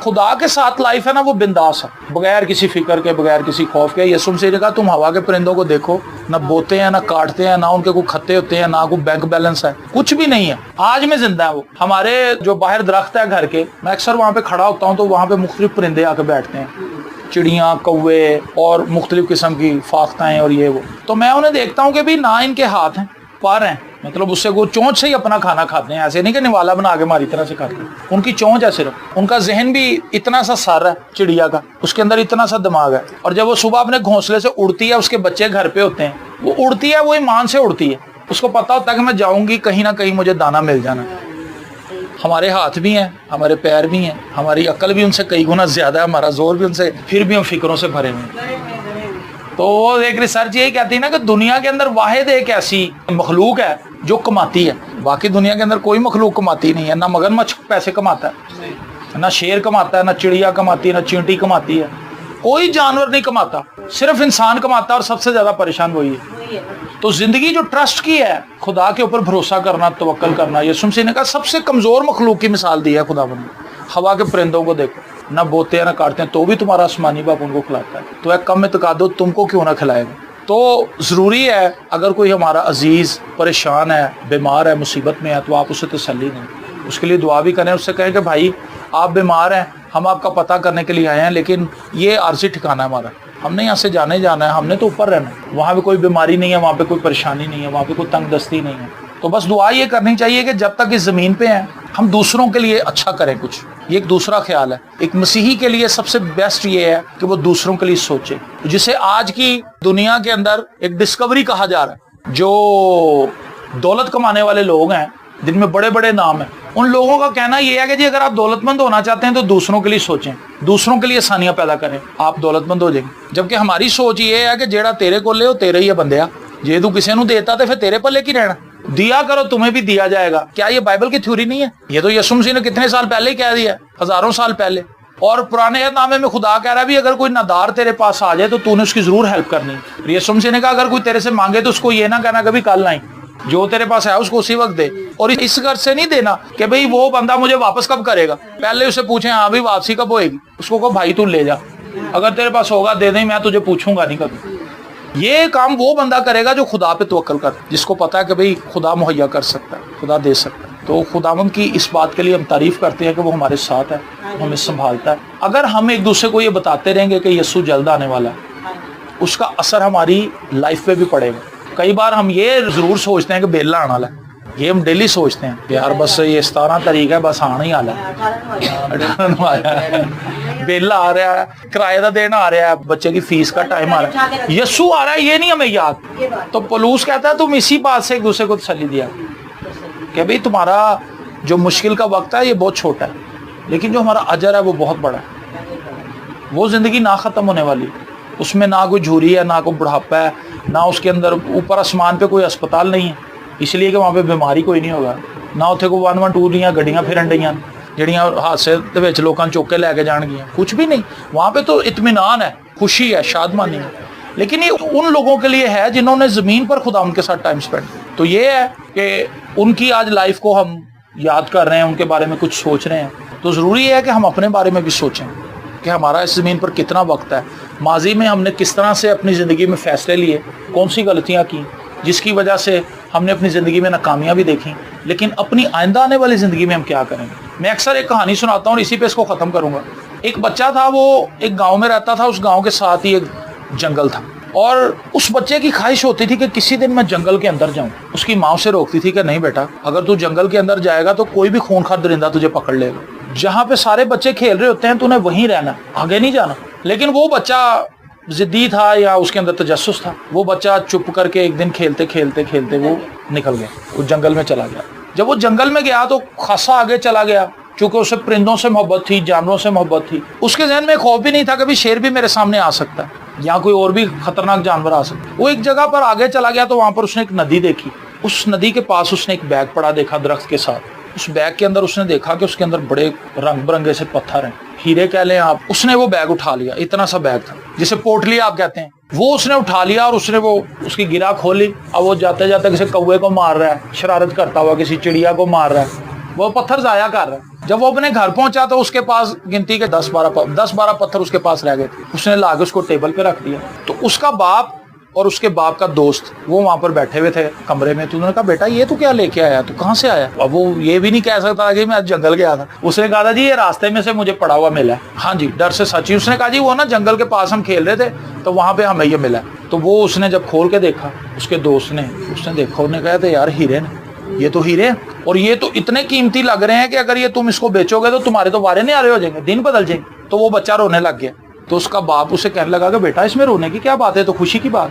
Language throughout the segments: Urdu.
خدا کے ساتھ لائف ہے نا وہ بنداس ہے, بغیر کسی فکر کے, بغیر کسی خوف کے. یسوع مسیح نے کہا تم ہوا کے پرندوں کو دیکھو, نہ بوتے ہیں, نہ کاٹتے ہیں, نہ ان کے کوئی کھتے ہوتے ہیں, نہ کوئی بینک بیلنس ہے, کچھ بھی نہیں ہے, آج میں زندہ ہے وہ. ہمارے جو باہر درخت ہے گھر کے, میں اکثر وہاں پہ کھڑا ہوتا ہوں تو وہاں پہ مختلف پرندے آ کے بیٹھتے ہیں, چڑیاں, کوے اور مختلف قسم کی فاختائیں اور یہ وہ. تو میں انہیں دیکھتا ہوں کہ بھی نہ ان کے ہاتھ ہیں, پر ہیں, مطلب اس سے وہ چونچ سے ہی اپنا کھانا کھاتے ہیں, ایسے نہیں کہ نوالا بنا کے ہماری طرح سے کھاتے ہیں. ان کی چونچ ہے صرف, ان کا ذہن بھی اتنا سا سر ہے چڑیا کا, اس کے اندر اتنا سا دماغ ہے. اور جب وہ صبح اپنے گھونسلے سے اڑتی ہے, اس کے بچے گھر پہ ہوتے ہیں, وہ اڑتی ہے, وہ ایمان سے اڑتی ہے, اس کو پتا ہوتا ہے کہ میں جاؤں گی کہیں نہ کہیں مجھے دانا مل جانا. ہمارے ہاتھ بھی ہیں, ہمارے پیر بھی ہیں, ہماری عقل بھی ان سے کئی گنا زیادہ ہے, ہمارا زور بھی ان سے, پھر بھی ہم فکروں سے بھرے ہوئے ہیں. تو وہ ایک ریسرچ یہی کہتی ہے نا کہ دنیا کے اندر واحد ایک ایسی مخلوق ہے جو کماتی ہے, باقی دنیا کے اندر کوئی مخلوق کماتی نہیں ہے. نہ مگرمچھ پیسے کماتا ہے, نہ شیر کماتا ہے, نہ چڑیا کماتی ہے, نہ چینٹی کماتی ہے, کوئی جانور نہیں کماتا, صرف انسان کماتا ہے, اور سب سے زیادہ پریشان وہی ہے. تو زندگی جو ٹرسٹ کی ہے, خدا کے اوپر بھروسہ کرنا, توکل کرنا, یسوع مسیح نے کہا سب سے کمزور مخلوق کی مثال دی ہے خدا بندی. ہوا کے پرندوں کو دیکھو, نہ بوتے ہیں نہ کاٹتے ہیں, تو بھی تمہارا آسمانی باپ ان کو کھلاتا ہے, تو ایک کم اعتقاد ہو, تم کو کیوں نہ کھلائے گا. تو ضروری ہے اگر کوئی ہمارا عزیز پریشان ہے, بیمار ہے, مصیبت میں ہے, تو آپ اسے تسلی دیں, اس کے لیے دعا بھی کریں, اس سے کہیں کہ بھائی آپ بیمار ہیں, ہم آپ کا پتہ کرنے کے لیے آئے ہیں, لیکن یہ عارضی ٹھکانا ہے ہمارا, ہم نے یہاں سے جانے جانا ہے, ہم نے تو اوپر رہنا ہے, وہاں پہ کوئی بیماری نہیں ہے, وہاں پہ کوئی پریشانی نہیں ہے, وہاں پہ کوئی تنگ دستی نہیں ہے. تو بس دعا یہ کرنی چاہیے کہ جب تک اس زمین پہ ہیں ہم دوسروں کے لیے اچھا کریں کچھ. یہ ایک دوسرا خیال ہے. ایک مسیحی کے لیے سب سے بیسٹ یہ ہے کہ وہ دوسروں کے لیے سوچے, جسے آج کی دنیا کے اندر ایک ڈسکوری کہا جا رہا ہے. جو دولت کمانے والے لوگ ہیں, جن میں بڑے بڑے نام ہیں, ان لوگوں کا کہنا یہ ہے کہ جی اگر آپ دولت مند ہونا چاہتے ہیں تو دوسروں کے لیے سوچیں, دوسروں کے لیے آسانیاں پیدا کریں, آپ دولت مند ہو جائیں گے. جبکہ ہماری سوچ یہ ہے کہ جیڑا تیرے کو لے وہ تیرے ہی ہے بندیا, جے تو کسی نو دیتا تو پھر تیرے پر لے کے رہنا, دیا کرو تمہیں بھی دیا جائے گا. کیا یہ بائبل کی تھیوری نہیں ہے؟ یہ تو یسوع مسیح نے کتنے سال پہلے ہی کہہ دیا, ہزاروں سال پہلے. اور پرانے عہد نامے میں خدا کہہ رہا ہے بھی اگر کوئی نادار تیرے پاس آ جائے تو نے اس کی ضرور ہیلپ کرنی. یسوع مسیح نے کہا اگر کوئی تیرے سے مانگے تو اس کو یہ نہ کہنا کبھی کل آئیں, جو تیرے پاس ہے اس کو اسی وقت دے. اور اس غرض سے نہیں دینا کہ بھئی وہ بندہ مجھے واپس کب کرے گا, پہلے اسے پوچھیں ہاں بھی واپسی کب ہوئے گی, اس کو کہو بھائی تو لے جا, اگر تیرے پاس ہوگا دے دیں, میں تجھے پوچھوں گا نہیں کبھی. یہ کام وہ بندہ کرے گا جو خدا پہ توکل کرتا ہے, جس کو پتا ہے کہ بھئی خدا مہیا کر سکتا ہے, خدا دے سکتا ہے. تو خداوند کی اس بات کے لیے ہم تعریف کرتے ہیں کہ وہ ہمارے ساتھ ہے, ہمیں سنبھالتا ہے. اگر ہم ایک دوسرے کو یہ بتاتے رہیں گے کہ یسوع جلد آنے والا ہے, اس کا اثر ہماری لائف پہ بھی پڑے گا. کئی بار ہم یہ ضرور سوچتے ہیں کہ بیلا آنا ہے, یہ ہم ڈیلی سوچتے ہیں یار بس یہ 17 تاریخ ہے, بس آنا ہی آنا ہے, بیلا آ رہا ہے, کرایہ دا دینا آ رہا ہے, بچے کی فیس کا ٹائم آ رہا ہے, یسوع آ رہا ہے, یہ نہیں ہمیں یاد. تو پولس کہتا ہے تم اسی بات سے ایک دوسرے کو تسلی دیا کہ بھئی تمہارا جو مشکل کا وقت ہے یہ بہت چھوٹا ہے, لیکن جو ہمارا اجر ہے وہ بہت بڑا ہے. وہ زندگی نہ ختم ہونے والی, اس میں نہ کوئی جھوری ہے, نہ کوئی بڑھاپا ہے, نہ اس کے اندر اوپر آسمان پہ کوئی اسپتال نہیں ہے اس لیے کہ وہاں پہ بیماری کوئی نہیں ہوگا, نہ اتنے کوئی 112 دیاں گڈیاں پھرن ڈیاں جڑیاں حادثے دے وچ لوکاں چوک کے لے کے جان گیاں, کچھ بھی نہیں. وہاں پہ تو اطمینان ہے, خوشی ہے, شادمانی ہے. لیکن یہ ان لوگوں کے لیے ہے جنہوں نے زمین پر خدا ان کے ساتھ ٹائم سپینڈ. تو یہ ہے کہ ان کی آج لائف کو ہم یاد کر رہے ہیں, ان کے بارے میں کچھ سوچ رہے ہیں. تو ضروری ہے کہ ہم اپنے بارے میں بھی سوچیں کہ ہمارا اس زمین پر کتنا وقت ہے, ماضی میں ہم نے کس طرح سے اپنی زندگی میں فیصلے لیے, کون سی غلطیاں کی جس کی وجہ سے ہم نے اپنی زندگی میں ناکامیاں بھی دیکھیں, لیکن اپنی آئندہ آنے والی زندگی میں ہم کیا کریں گے. میں اکثر ایک کہانی سناتا ہوں اور اسی پہ اس کو ختم کروں گا. ایک بچہ تھا, وہ ایک گاؤں میں رہتا تھا, اس گاؤں کے ساتھ ہی ایک جنگل تھا, اور اس بچے کی خواہش ہوتی تھی کہ کسی دن میں جنگل کے اندر جاؤں. اس کی ماں اسے روکتی تھی کہ نہیں بیٹا, اگر تو جنگل کے اندر جائے گا تو کوئی بھی خونخوار درندہ تجھے پکڑ لے گا, جہاں پہ سارے بچے کھیل رہے ہوتے ہیں تو نے وہیں رہنا, آگے نہیں جانا. لیکن وہ بچہ ضدی تھا یا اس کے اندر تجسس تھا, وہ بچہ چپ کر کے ایک دن کھیلتے کھیلتے کھیلتے وہ نکل گیا, وہ جنگل میں چلا گیا. جب وہ جنگل میں گیا تو خاصا آگے چلا گیا, چونکہ اسے پرندوں سے محبت تھی, جانوروں سے محبت تھی. اس کے ذہن میں خوف بھی نہیں تھا کہ بھی شیر بھی میرے سامنے آ سکتا ہے یا کوئی اور بھی خطرناک جانور آ سکتا ہے. وہ ایک جگہ پر آگے چلا گیا تو وہاں پر اس نے ایک ندی دیکھی. اس ندی کے پاس اس نے ایک بیگ پڑا دیکھا درخت کے ساتھ. اس بیگ کے اندر اس نے دیکھا کہ اس کے اندر بڑے رنگ برنگے سے پتھر ہیں, ہیرے کہہ لیں آپ. اس نے وہ بیگ اٹھا لیا, اتنا سا بیگ تھا جسے پوٹلی آپ کہتے ہیں, وہ اس نے اٹھا لیا اور اس نے وہ اس کی گرہ کھولی. اب وہ جاتے جاتے کسی کوے کو مار رہا ہے, شرارت کرتا ہوا کسی چڑیا کو مار رہا ہے, وہ پتھر ضائع کر رہا ہے. جب وہ اپنے گھر پہنچا تو اس کے پاس گنتی کے 10-12 پتھر اس کے پاس رہ گئے تھے. اس نے لا کے اس کو ٹیبل پہ رکھ دیا. تو اس کا باپ اور اس کے باپ کا دوست وہ وہاں پر بیٹھے ہوئے تھے کمرے میں. تو انہوں نے کہا بیٹا یہ تو کیا لے کے آیا, تو کہاں سے آیا؟ اب وہ یہ بھی نہیں کہہ سکتا کہ میں جنگل گیا تھا. اس نے کہا تھا جی یہ راستے میں سے مجھے پڑا ہوا ملا ہے. ہاں جی, ڈر سے سچی. اس نے کہا جی وہ نا جنگل کے پاس ہم کھیل رہے تھے تو وہاں پہ ہمیں یہ ملا. تو وہ اس نے جب کھول کے دیکھا, اس کے دوست نے, اس نے دیکھا, انہوں نے کہا تھا یار ہیرے نے, یہ تو ہیرے ہیں اور یہ تو اتنے قیمتی لگ رہے ہیں کہ اگر یہ تم اس کو بیچو گے تو تمہارے تو وارے نہیں آ رہے ہو جائیں گے, دن بدل جائیں گے. تو وہ بچہ رونے لگ گیا. تو اس کا باپ اسے کہنے لگا کہ بیٹا اس میں رونے کی کیا بات ہے, تو خوشی کی بات.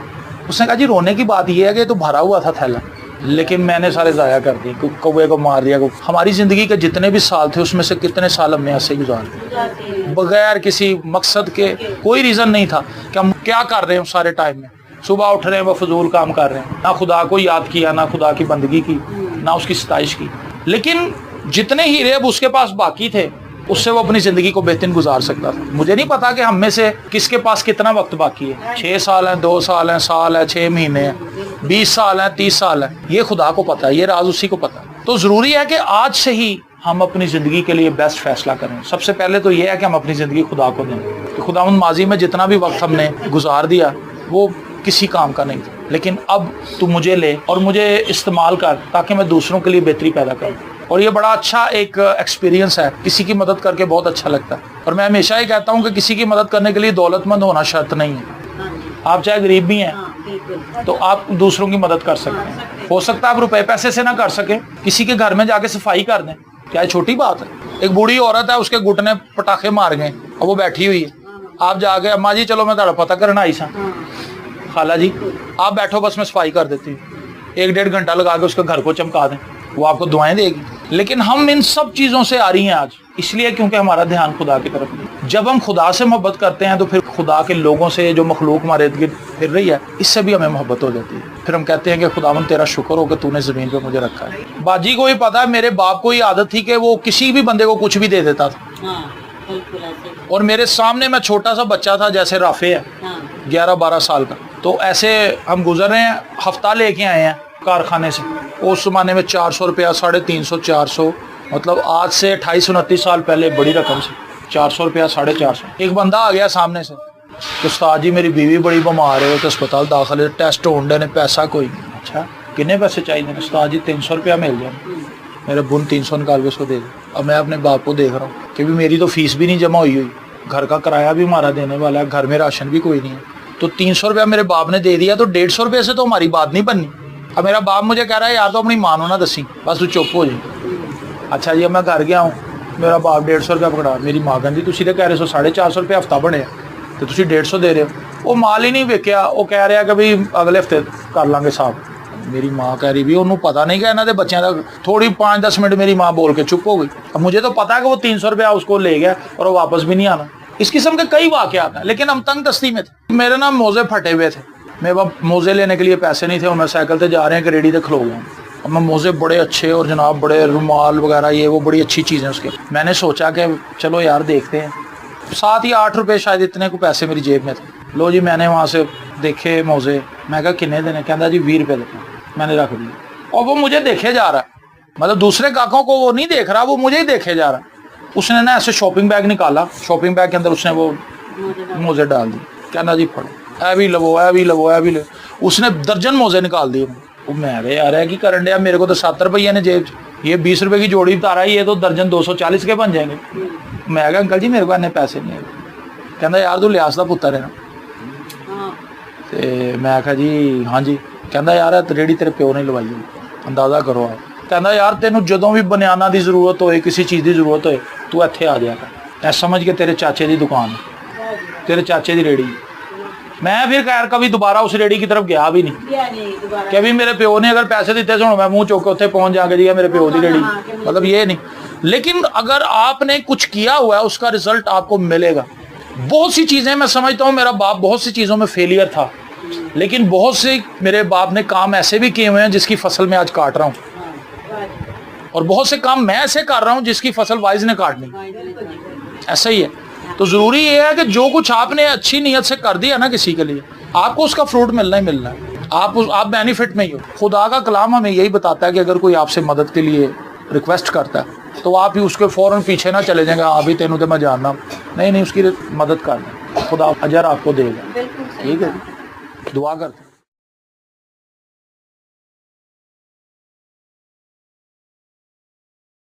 اس نے کہا جی رونے کی بات یہ ہے کہ تو بھرا ہوا تھا تھیلا, لیکن میں نے سارے ضائع کر دیے, کوے کو مار دیا. ہماری زندگی کے جتنے بھی سال تھے اس میں سے کتنے سال ہم نے ایسے گزار دیے بغیر کسی مقصد کے. کوئی ریزن نہیں تھا کہ ہم کیا کر رہے ہیں سارے ٹائم میں. صبح اٹھ رہے ہیں وہ فضول کام کر رہے ہیں, نہ خدا کو یاد کیا, نہ خدا کی بندگی کی, نہ اس کی ستائش کی. لیکن جتنے ہیرے اب اس کے پاس باقی تھے اس سے وہ اپنی زندگی کو بہترین گزار سکتا تھا. مجھے نہیں پتا کہ ہم میں سے کس کے پاس کتنا وقت باقی ہے. 6 سال ہیں, 2 سال ہیں, سال ہے, 6 مہینے ہیں, 20 سال ہیں, 30 سال ہیں. یہ خدا کو پتا ہے, یہ راز اسی کو پتا ہے. تو ضروری ہے کہ آج سے ہی ہم اپنی زندگی کے لیے بیسٹ فیصلہ کریں. سب سے پہلے تو یہ ہے کہ ہم اپنی زندگی خدا کو دیں. کہ خداوند ماضی میں جتنا بھی وقت ہم نے گزار دیا وہ کسی کام کا نہیں تھا, لیکن اب تو مجھے لے اور مجھے استعمال کر تاکہ میں دوسروں کے لیے بہتری پیدا کروں. اور یہ بڑا اچھا ایک ایکسپیرینس ہے, کسی کی مدد کر کے بہت اچھا لگتا ہے. اور میں ہمیشہ ہی کہتا ہوں کہ کسی کی مدد کرنے کے لیے دولت مند ہونا شرط نہیں ہے. آپ چاہے غریب بھی ہیں تو آپ دوسروں کی مدد کر سکتے ہیں. ہو سکتا ہے آپ روپے پیسے سے نہ کر سکیں, کسی کے گھر میں جا کے صفائی کر دیں, کیا چھوٹی بات ہے. ایک بوڑھی عورت ہے, اس کے گھٹنے پٹاخے مار گئے اور وہ بیٹھی ہوئی ہے. آپ جا کے اماں جی چلو میں تھوڑا پتہ کرنا آئی سا, خالہ جی آپ بیٹھو بس میں صفائی کر دیتی ہوں. 1-1.5 گھنٹہ لگا کے اس کے گھر کو چمکا دیں, وہ آپ کو دعائیں دے گی. لیکن ہم ان سب چیزوں سے آ رہی ہیں آج اس لیے کیونکہ ہمارا دھیان خدا کی طرف نہیں. جب ہم خدا سے محبت کرتے ہیں تو پھر خدا کے لوگوں سے, جو مخلوق ہمارے ارد گرد پھر رہی ہے, اس سے بھی ہمیں محبت ہو جاتی ہے. پھر ہم کہتے ہیں کہ خداوند تیرا شکر ہو کہ تو نے زمین پہ مجھے رکھا ہے. باجی کو بھی پتا ہے, میرے باپ کو یہ عادت تھی کہ وہ کسی بھی بندے کو کچھ بھی دے دیتا تھا. اور میرے سامنے میں چھوٹا سا بچہ تھا جیسے رافع ہے 11-12 سال کا, تو ایسے ہم گزر رہے ہیں, ہفتہ لے کے آئے ہیں کارخانے سے. اس زمانے میں 400 روپیہ, 350, 400, مطلب آج سے 28-29 سال پہلے بڑی رقم سے 400 روپیہ, 450. ایک بندہ آ گیا سامنے سے کہ استاد جی میری بیوی بڑی بیمار ہے, تو اسپتال داخل ہے, ٹیسٹ ہونڈے نے, پیسہ کوئی نہیں. اچھا کتنے پیسے چاہیے؟ استاد جی 300 روپیہ مل جائے. میرے بن 300 نکال کے اس کو دے دیں. اب میں اپنے باپ کو دیکھ رہا ہوں کہ بھی میری تو فیس بھی نہیں جمع ہوئی, گھر کا کرایہ بھی ہمارا دینے والا ہے, گھر میں راشن بھی کوئی نہیں ہے. تو 300 روپیہ میرے باپ نے دے دیا, تو 150 روپے سے تو ہماری بات نہیں بننی. اب میرا باپ مجھے کہہ رہا ہے یار تو اپنی ماں نہ دسی, بس تو چپ ہو جائے. اچھا جی اب میں گھر گیا ہوں, میرا باپ 150 روپیہ پکڑا. میری ماں کہتی تھی تو کہہ رہے 450 روپے ہفتہ بنے تو تھی 150 دے رہے ہو. وہ مال ہی نہیں ویکیا, وہ کہہ رہا کہ بھائی اگلے ہفتے کر لیں گے صاحب. میری ماں کہہ رہی بھی انہوں پتا نہیں کہ انہوں نے بچوں کا, تھوڑی 5-10 منٹ میری ماں بول کے چپ ہو گئی. اب مجھے تو پتا ہے کہ وہ 300 روپیہ اس کو لے گیا اور وہ واپس بھی نہیں آنا. اس قسم کے کئی واقعات ہیں, لیکن ہم تنگ دستی میں تھے. میرے نا موزے پھٹے ہوئے تھے, میرے پاس موزے لینے کے لیے پیسے نہیں تھے, اور میں سائیکل سے جا رہے ہیں کہ ریڈی سے کھلو گیا. اب میں موزے بڑے اچھے اور جناب بڑے رومال وغیرہ یہ وہ بڑی اچھی چیزیں اس کے. میں نے سوچا کہ چلو یار دیکھتے ہیں. 7 یا 8 روپے شاید اتنے کو پیسے میری جیب میں تھے. لو جی میں نے وہاں سے دیکھے موزے, میں کہا کنے دینے, کہتا جی 20 روپے دیتے. میں نے رکھ دیا, اور وہ مجھے دیکھے جا رہا ہے, مطلب دوسرے کاکوں کو وہ نہیں دیکھ رہا, وہ مجھے ہی دیکھے جا رہا ہے. اس نے نا ایسے شاپنگ بیگ نکالا, شاپنگ بیگ کے اندر اس نے وہ موزے ڈال دی. کہنا جی پڑھو, اے بھی لو, اے بھی لو, اے بھی لو. اس نے درجن موزے نکال دیے. میں یار ہے کہ کرن ڈیا, میرے کو تو 7 روپیے نے جیب, یہ 20 روپے کی جوڑی بتا رہا ہے, یہ تو درجن 240 کے بن جائیں گے. میں کہا انکل جی میرے کو اتنے پیسے نہیں ہے. کہنا یار تو لیاس کا پتر ہے نا. میں کہا جی ہاں جی. کہنا یار ریڑی تیرے پیو نے لوائی ہوئی, اندازہ کرو آپ. کہنا یار تینوں جدوں بھی بنیانا دی ضرورت ہوئے, کسی چیز دی ضرورت ہوئے, تو اتنے آ جایا کر. ایسا سمجھ کے تیرے چاچے دی دکان ہے, تیرے چاچے دی ریڑی. میں پھر خیر کبھی دوبارہ اس ریڑی کی طرف گیا بھی نہیں کہ بھی میرے پیو نے اگر پیسے دیتے سنو میں منہ چوک کے اتنے پہنچ جا کے دیا میرے پیو دی ریڑی, مطلب یہ نہیں. لیکن اگر آپ نے کچھ کیا ہوا ہے اس کا رزلٹ آپ کو ملے گا. بہت سی چیزیں میں سمجھتا ہوں میرا باپ بہت سی چیزوں میں فیلئر تھا, لیکن بہت سے میرے باپ نے کام ایسے بھی کیے ہوئے ہیں جس کی فصل میں آج کاٹ رہا ہوں, اور بہت سے کام میں ایسے کر رہا ہوں جس کی فصل وائز نے کاٹنی. ایسا ہی ہے. تو ضروری یہ ہے کہ جو کچھ آپ نے اچھی نیت سے کر دیا نا کسی کے لیے, آپ کو اس کا فروٹ ملنا ہی ملنا ہے. آپ بینیفٹ میں ہی ہو. خدا کا کلام ہمیں یہی بتاتا ہے کہ اگر کوئی آپ سے مدد کے لیے ریکویسٹ کرتا ہے تو آپ ہی اس کے فوراً پیچھے نہ چلے جائیں گے ہاں بھی تینوں تو میں جاننا نہیں، اس کی مدد کر دیں، خدا اجر آپ کو دے گا. ٹھیک ہے، دعا کرتے